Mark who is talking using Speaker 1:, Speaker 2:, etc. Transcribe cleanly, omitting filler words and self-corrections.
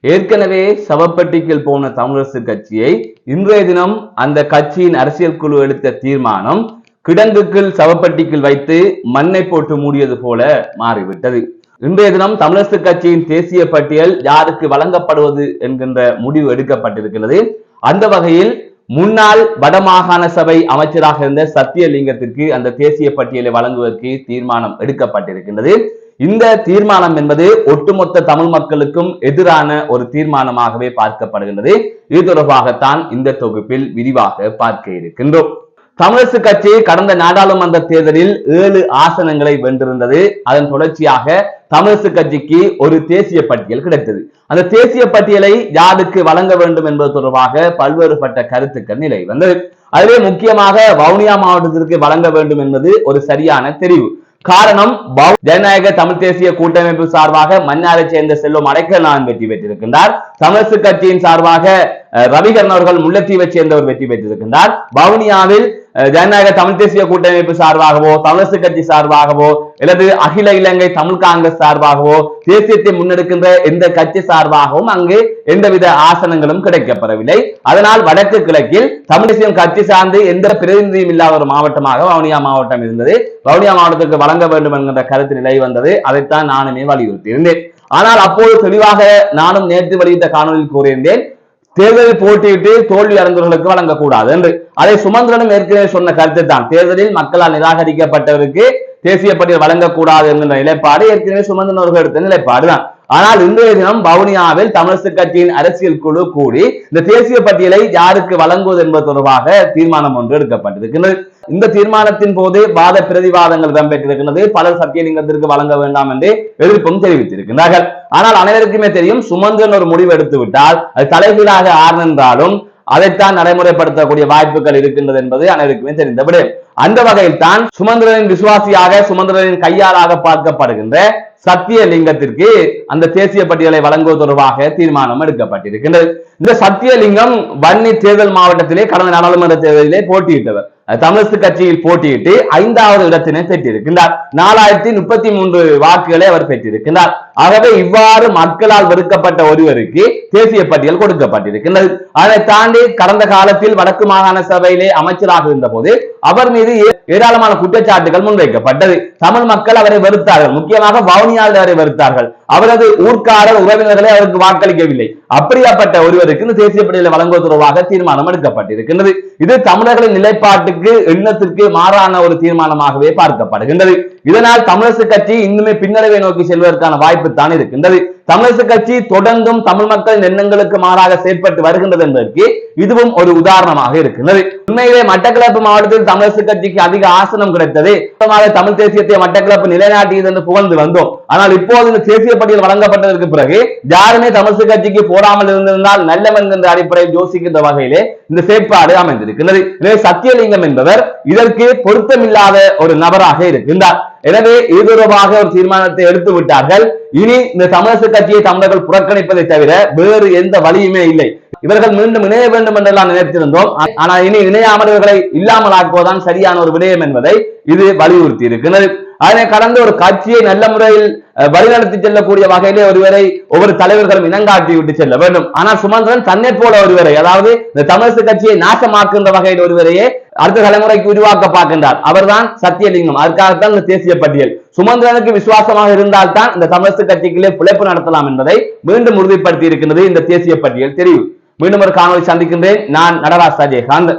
Speaker 1: ஏற்கனவே சவப்பெட்டிக்குள் போன தமிழரசு கட்சியை இன்றைய தினம் அந்த கட்சியின் அரசியல் குழு எடுத்த தீர்மானம் கிடங்குக்குள் சவப்பெட்டிக்குள் வைத்து மண்ணை போட்டு மூடியது போல மாறிவிட்டது. இன்றைய தினம் தமிழரசு கட்சியின் தேசிய பட்டியல் யாருக்கு வழங்கப்படுவது என்கின்ற முடிவு எடுக்கப்பட்டிருக்கிறது. அந்த வகையில் முன்னாள் வடமாகாண சபை அமைச்சராக இருந்த சத்தியலிங்கத்திற்கு அந்த தேசிய பட்டியலை வழங்குவதற்கு தீர்மானம் எடுக்கப்பட்டிருக்கின்றது. இந்த தீர்மானம் என்பது ஒட்டுமொத்த தமிழ் மக்களுக்கும் எதிரான ஒரு தீர்மானமாகவே பார்க்கப்படுகின்றது. இது தொடர்பாகத்தான் இந்த தொகுப்பில் விரிவாக பார்க்க இருக்கின்றோம். தமிழரசு கட்சி கடந்த நாடாளுமன்ற தேர்தலில் 7 ஆசனங்களை வென்றிருந்தது. அதன் தொடர்ச்சியாக தமிழரசு கட்சிக்கு ஒரு தேசிய பட்டியல் கிடைத்தது. அந்த தேசிய பட்டியலை யாருக்கு வழங்க வேண்டும் என்பது தொடர்பாக பல்வேறுபட்ட கருத்துக்கள் நிலை வந்தது. அதிலே முக்கியமாக வவுனியா மாவட்டத்திற்கு வழங்க வேண்டும் என்பது ஒரு சரியான தெரிவு. காரணம், ஜனநாயக தமிழ் தேசிய கூட்டமைப்பு சார்பாக மன்னாரை சேர்ந்த செல்வம் அடைக்கலநாதன் வெற்றி பெற்றிருக்கின்றார். தமிழரசு கட்சியின் சார்பாக ரவிகரன் அவர்கள் முல்லைத்தீவை சேர்ந்தவர் வெற்றி பெற்றிருக்கின்றார். வவுனியாவில் ஜனநாயக தமிழ் தேசிய கூட்டமைப்பு சார்பாகவோ தமிழரசு கட்சி சார்பாகவோ அல்லது அகில இலங்கை தமிழ் காங்கிரஸ் சார்பாகவோ தேசியத்தை முன்னெடுக்கின்ற எந்த கட்சி சார்பாகவும் அங்கு எந்தவித ஆசனங்களும் கிடைக்கப்பெறவில்லை. அதனால் வடக்கு கிழக்கில் தமிழ் தேசியம் கட்சி சார்ந்து எந்த பிரதிநிதியும் இல்லாத ஒரு மாவட்டமாக வவுனியா மாவட்டம் இருந்தது. வவுனியா மாவட்டத்துக்கு வழங்க வேண்டும் என்கின்ற கருத்து நிலை வந்தது. அதைத்தான் நானுமே வலியுறுத்தி இருந்தேன். ஆனால் அப்போது தெளிவாக நானும் நேற்று வெளியிட்ட காணொலியில் கூறியிருந்தேன், தேர்தலில் போட்டியிட்டு தோல்வி அடைந்தவர்களுக்கு வழங்கக்கூடாது என்று. அதை சுமந்திரனும் ஏற்கனவே சொன்ன கருத்து தான். தேர்தலில் மக்களால் நிராகரிக்கப்பட்டவருக்கு தேசிய பட்டியல் வழங்கக்கூடாது என்கிற நிலைப்பாடு ஏற்கனவே சுமந்திரன் அவர்கள் எடுத்த நிலைப்பாடு தான். ஆனால் இன்றைய தினம் வவுனியாவில் தமிழரசு கட்சியின் அரசியல் குழு கூடி இந்த தேசிய பட்டியலை யாருக்கு வழங்குவது என்பது தொடர்பாக தீர்மானம் ஒன்று எடுக்கப்பட்டிருக்கிறது. இந்த தீர்மானத்தின் போது வாத பிரதிவாதங்கள் இடம்பெற்றிருக்கிறது. பலர் சத்தியலிங்கத்திற்கு வழங்க வேண்டாம் என்று எதிர்ப்பும் தெரிவித்திருக்கிறார்கள். ஆனால் அனைவருக்குமே தெரியும், சுமந்திரன் ஒரு முடிவு எடுத்து விட்டால் அது தலைகீழாக ஆறு என்றாலும் அதைத்தான் நடைமுறைப்படுத்தக்கூடிய வாய்ப்புகள் இருக்கின்றது என்பது அனைவருக்குமே தெரிந்தபடி, அந்த வகையில் தான் சுமந்திரனின் விசுவாசியாக சுமந்திரனின் கையாளாக பார்க்கப்படுகின்ற சத்தியலிங்கத்திற்கு அந்த தேசிய பட்டியலை வழங்குவது தொடர்பாக தீர்மானம் எடுக்கப்பட்டிருக்கின்றது. இந்த சத்தியலிங்கம் வன்னி தேர்தல் மாவட்டத்திலே கடந்த நாடாளுமன்ற தேர்தலிலே போட்டியிட்டவர். தமிழரசு கட்சியில் போட்டியிட்டு 5வது இடத்தினை பெற்றிருக்கின்றார். 4033 வாக்குகளை அவர் பெற்றிருக்கின்றார். ஆகவே இவ்வாறு மக்களால் வெறுக்கப்பட்ட ஒருவருக்கு தேசிய பட்டியல் கொடுக்கப்பட்டிருக்கின்றது. அதை தாண்டி கடந்த காலத்தில் வடக்கு மாகாண சபையிலே அமைச்சராக இருந்த போது அவர் மீது ஏராளமான குற்றச்சாட்டுகள் முன்வைக்கப்பட்டது. தமிழ் மக்கள் அவரை வெறுத்தார்கள். முக்கியமாக வவுனியாவில் அவரை வெறுத்தார்கள். அவரது ஊர்க்காரர் உறவினர்களை அவருக்கு வாக்களிக்கவில்லை. அப்படியாப்பட்ட ஒருவருக்கு இந்த தேசிய பட்டியலை வழங்குவது தொடர்பாக தீர்மானம் எடுக்கப்பட்டிருக்கின்றது. இது தமிழர்களின் நிலைப்பாட்டுக்கு எண்ணத்திற்கு மாறான ஒரு தீர்மானமாகவே பார்க்கப்படுகின்றது. இதனால் தமிழரசு கட்சி இன்னுமே பின்னடைவை நோக்கி செல்வதற்கான வாய்ப்பு தான் இருக்கின்றது. தமிழரசு கட்சி தொடர்ந்தும் தமிழ் மக்களின் எண்ணங்களுக்கு மாறாக செயற்பட்டு வருகின்றது என்பதற்கு இதுவும் ஒரு உதாரணமாக இருக்கின்றது. உண்மையிலே மட்டக்களப்பு மாவட்டத்தில் தமிழரசு கட்சிக்கு அதிக ஆசனம் கிடைத்தது. தமிழ் தேசியத்தை மட்டக்களப்பு நிலைநாட்டியது என்று புகழ்ந்து வந்தோம். ஆனால் இப்போது இந்த தேசிய பட்டியல் வழங்கப்பட்டதற்கு பிறகு யாருமே தமிழரசு கட்சிக்கு போடாமல் இருந்திருந்தால் நல்லம் என்கின்ற அடிப்படையில் யோசிக்கின்ற வகையிலே இந்த செயற்பாடு அமைந்திருக்கிறது. எனவே சத்தியலிங்கம் என்பவர் இதற்கு பொருத்தமில்லாத ஒரு நபராக இருக்கின்றார். எனவே இது தொடர்பாக ஒரு தீர்மானத்தை எடுத்து விட்டார்கள். இனி இந்த தமிழரசு கட்சியை தமிழர்கள் புறக்கணிப்பதை தவிர வேறு எந்த வழியுமே இல்லை. இவர்கள் மீண்டும் இணைய வேண்டும் என்றெல்லாம் நினைத்திருந்தோம். ஆனால் இனி இணையாமல் இவர்களை இல்லாமல் ஆக்குவதுதான் சரியான ஒரு விடயம் என்பதை இது வலியுறுத்தி இருக்கிறது. அதனை கடந்த ஒரு கட்சியை நல்ல முறையில் வழிநடத்தி செல்லக்கூடிய வகையிலே ஒருவரை ஒவ்வொரு தலைவர்களும் இனங்காட்டி விட்டு செல்ல வேண்டும். ஆனால் சுமந்திரன் தன்னை போல ஒருவரை, அதாவது இந்த தமிழரசு கட்சியை நாசமாக்குகின்ற வகையில் ஒருவரையே அடுத்த தலைமுறைக்கு உருவாக்க பார்க்கின்றார். அவர்தான் சத்தியலிங்கம். அதற்காகத்தான் இந்த தேசிய பட்டியல். சுமந்திரனுக்கு விசுவாசமாக இருந்தால்தான் இந்த தமிழரசு கட்சிக்குள்ளே பிழைப்பு நடத்தலாம் என்பதை மீண்டும் உறுதிப்படுத்தி இருக்கின்றது இந்த தேசிய பட்டியல் தெரிவு. மீண்டும் ஒரு காணொலி சந்திக்கின்றேன். நான் நடராஜ் அஜயகாந்த்.